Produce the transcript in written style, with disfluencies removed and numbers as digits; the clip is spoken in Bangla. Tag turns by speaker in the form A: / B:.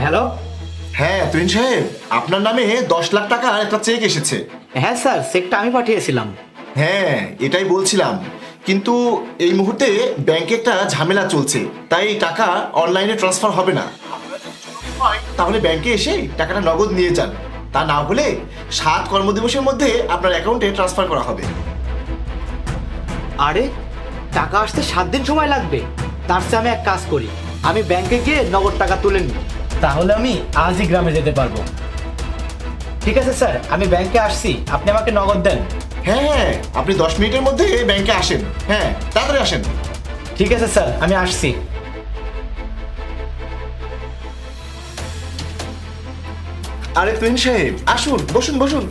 A: হ্যালো।
B: হ্যাঁ তুহিন সাহেব, আপনার নামে 10 লাখ টাকার একটা চেক এসেছে।
A: হ্যাঁ স্যার, চেকটা আমি পাঠিয়েছিলাম।
B: হ্যাঁ এটাই বলছিলাম, কিন্তু এই মুহূর্তে ব্যাংকে একটা ঝামেলা চলছে, তাই টাকা অনলাইনে ট্রান্সফার হবে না। তাহলে ব্যাংকে এসে টাকাটা নগদ নিয়ে যান, তা না হলে 7 কর্মদিবসের মধ্যে আপনার অ্যাকাউন্টে ট্রান্সফার করা হবে।
A: আরে, টাকা আসতে 7 দিন সময় লাগবে? তার চেয়ে আমি এক কাজ করি, আমি ব্যাংকে গিয়ে নগদ টাকা তুলে নিই, তাহলে আমি আজই গ্রামে যেতে পারবো। ঠিক আছে স্যার, আমি ব্যাংকে আসছি, আপনি আমাকে নগদ দেন।
B: হ্যাঁ হ্যাঁ, আপনি 10 মিনিটের মধ্যে ব্যাংকে আসেন। হ্যাঁ তাড়াতাড়ি আসেন।
A: ঠিক আছে স্যার, আমি আসছি।
B: আরে তুহিন সাহেব, আসুন, বসুন বসুন।